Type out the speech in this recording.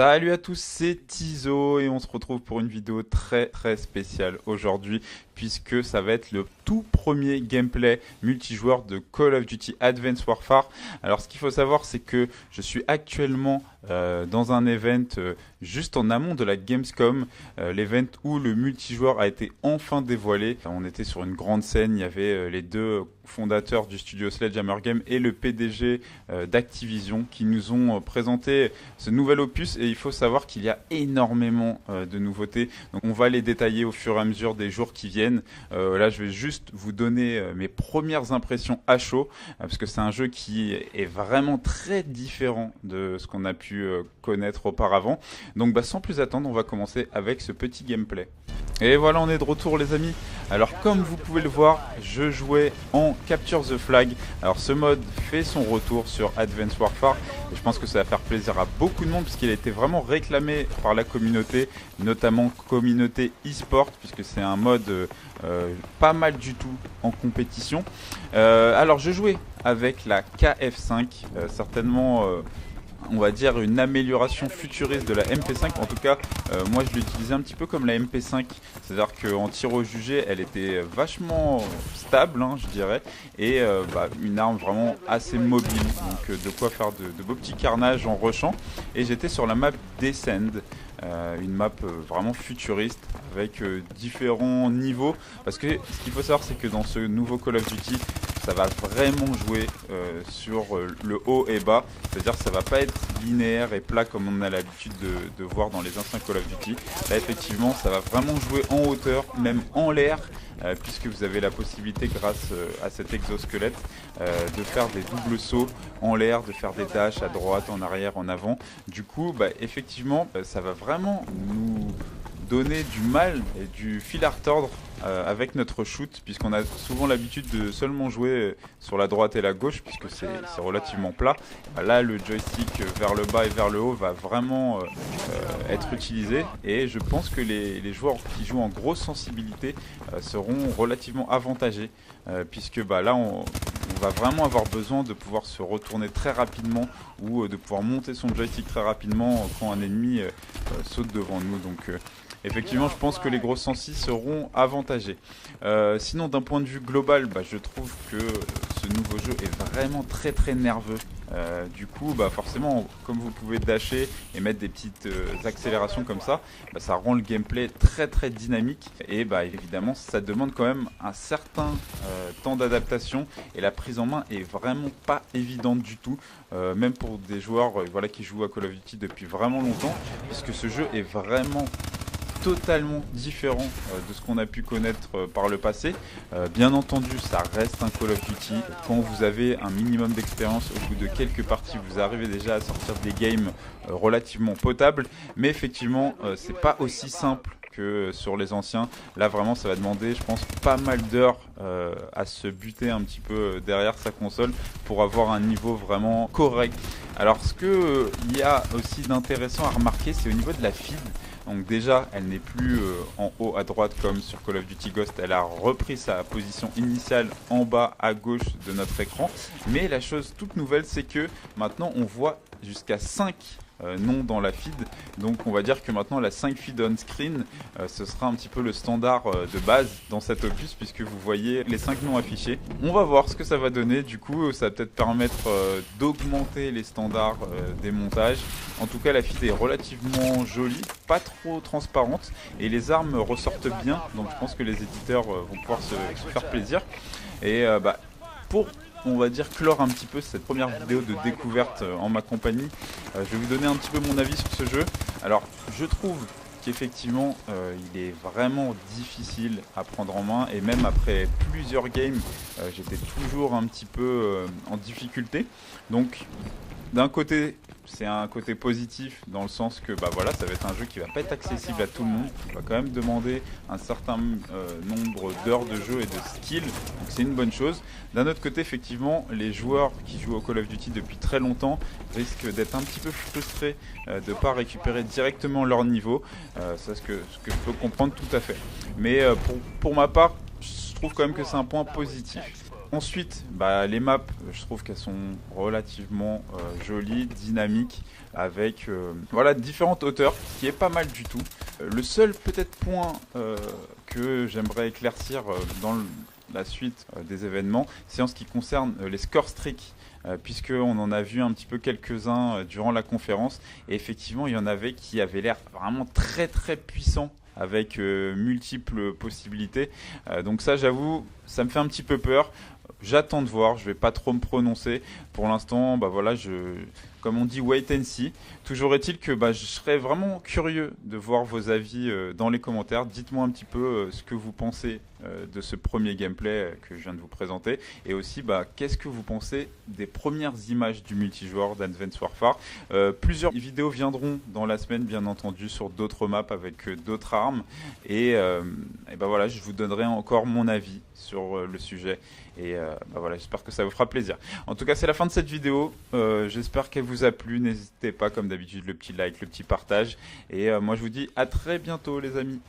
Salut à tous, c'est Tizo et on se retrouve pour une vidéo très spéciale aujourd'hui puisque ça va être le tout premier gameplay multijoueur de Call of Duty Advanced Warfare. Alors ce qu'il faut savoir c'est que je suis actuellement dans un event juste en amont de la Gamescom, l'event où le multijoueur a été enfin dévoilé. On était sur une grande scène, il y avait les deux fondateurs du studio Sledgehammer Game et le PDG d'Activision qui nous ont présenté ce nouvel opus et il faut savoir qu'il y a énormément de nouveautés. Donc on va les détailler au fur et à mesure des jours qui viennent. Là je vais juste vous donner mes premières impressions à chaud parce que c'est un jeu qui est vraiment très différent de ce qu'on a pu connaître auparavant. Donc sans plus attendre, on va commencer avec ce petit gameplay. Et voilà, on est de retour les amis. Alors comme vous pouvez le voir, je jouais en Capture the Flag. Alors ce mode fait son retour sur Advanced Warfare et je pense que ça va faire plaisir à beaucoup de monde puisqu'il a été vraiment réclamé par la communauté, notamment communauté e-sport, puisque c'est un mode pas mal du tout en compétition. Alors je jouais avec la KF5, certainement on va dire une amélioration futuriste de la MP5. En tout cas moi je l'utilisais un petit peu comme la MP5, c'est à dire qu'en tir au jugé elle était vachement stable je dirais, et une arme vraiment assez mobile, donc de quoi faire de beaux petits carnages en rushant. Et j'étais sur la map Descend, une map vraiment futuriste avec différents niveaux, parce que ce qu'il faut savoir c'est que dans ce nouveau Call of Duty ça va vraiment jouer sur le haut et bas, c'est-à-dire que ça va pas être linéaire et plat comme on a l'habitude de voir dans les anciens Call of Duty. Là effectivement ça va vraiment jouer en hauteur, même en l'air, puisque vous avez la possibilité grâce à cet exosquelette de faire des doubles sauts en l'air, de faire des dashs à droite, en arrière, en avant. Du coup effectivement ça va vraiment nous donner du mal et du fil à retordre avec notre shoot, puisqu'on a souvent l'habitude de seulement jouer sur la droite et la gauche puisque c'est relativement plat. Là le joystick vers le bas et vers le haut va vraiment être utilisé, et je pense que les joueurs qui jouent en grosse sensibilité seront relativement avantagés, puisque là on va vraiment avoir besoin de pouvoir se retourner très rapidement ou de pouvoir monter son joystick très rapidement quand un ennemi saute devant nous. Donc effectivement je pense que les grosses sensi seront avantagés. Sinon d'un point de vue global, je trouve que ce nouveau jeu est vraiment très nerveux. Du coup forcément comme vous pouvez dasher et mettre des petites accélérations comme ça, ça rend le gameplay très dynamique, et évidemment ça demande quand même un certain temps d'adaptation, et la prise en main est vraiment pas évidente du tout, même pour des joueurs qui jouent à Call of Duty depuis vraiment longtemps, puisque ce jeu est vraiment totalement différent de ce qu'on a pu connaître par le passé. Bien entendu ça reste un Call of Duty. Quand vous avez un minimum d'expérience, au bout de quelques parties vous arrivez déjà à sortir des games relativement potables, mais effectivement c'est pas aussi simple que sur les anciens. Là vraiment ça va demander je pense pas mal d'heures à se buter un petit peu derrière sa console pour avoir un niveau vraiment correct. Alors ce que il y a aussi d'intéressant à remarquer, c'est au niveau de la feed. Donc déjà elle n'est plus en haut à droite comme sur Call of Duty Ghost, elle a repris sa position initiale en bas à gauche de notre écran. Mais la chose toute nouvelle c'est que maintenant on voit jusqu'à 5 noms dans la feed, donc on va dire que maintenant la 5 feed on screen ce sera un petit peu le standard de base dans cet opus, puisque vous voyez les 5 noms affichés. On va voir ce que ça va donner, du coup ça va peut-être permettre d'augmenter les standards des montages. En tout cas la feed est relativement jolie, pas trop transparente, et les armes ressortent bien, donc je pense que les éditeurs vont pouvoir se faire plaisir. Et pour on va dire clore un petit peu cette première vidéo de découverte en ma compagnie, je vais vous donner un petit peu mon avis sur ce jeu. Alors je trouve qu'effectivement il est vraiment difficile à prendre en main, et même après plusieurs games j'étais toujours un petit peu en difficulté. Donc d'un côté c'est un côté positif dans le sens que voilà, ça va être un jeu qui va pas être accessible à tout le monde, il va quand même demander un certain nombre d'heures de jeu et de skills, donc c'est une bonne chose. D'un autre côté effectivement les joueurs qui jouent au Call of Duty depuis très longtemps risquent d'être un petit peu frustrés de ne pas récupérer directement leur niveau, c'est ce que je peux comprendre tout à fait, mais pour ma part je trouve quand même que c'est un point positif. Ensuite, bah, les maps, je trouve qu'elles sont relativement jolies, dynamiques, avec voilà, différentes hauteurs, ce qui est pas mal du tout. Le seul peut-être point que j'aimerais éclaircir la suite des événements, c'est en ce qui concerne les score streaks. Puisqu'on en a vu un petit peu quelques-uns durant la conférence, et effectivement il y en avait qui avaient l'air vraiment très très puissants avec multiples possibilités. Donc ça, j'avoue, ça me fait un petit peu peur. J'attends de voir, je vais pas trop me prononcer. Pour l'instant, bah voilà, comme on dit, wait and see. Toujours est-il que bah, je serais vraiment curieux de voir vos avis dans les commentaires. Dites-moi un petit peu ce que vous pensez de ce premier gameplay que je viens de vous présenter. Et aussi, bah, qu'est-ce que vous pensez des premières images du multijoueur d'Advance Warfare. Plusieurs vidéos viendront dans la semaine, bien entendu, sur d'autres maps avec d'autres armes. Et bah voilà, je vous donnerai encore mon avis sur le sujet. Et bah voilà, j'espère que ça vous fera plaisir. En tout cas, c'est la fin de cette vidéo. J'espère qu'elle vous a plu. N'hésitez pas, comme d'habitude, le petit like, le petit partage. Et moi, je vous dis à très bientôt, les amis.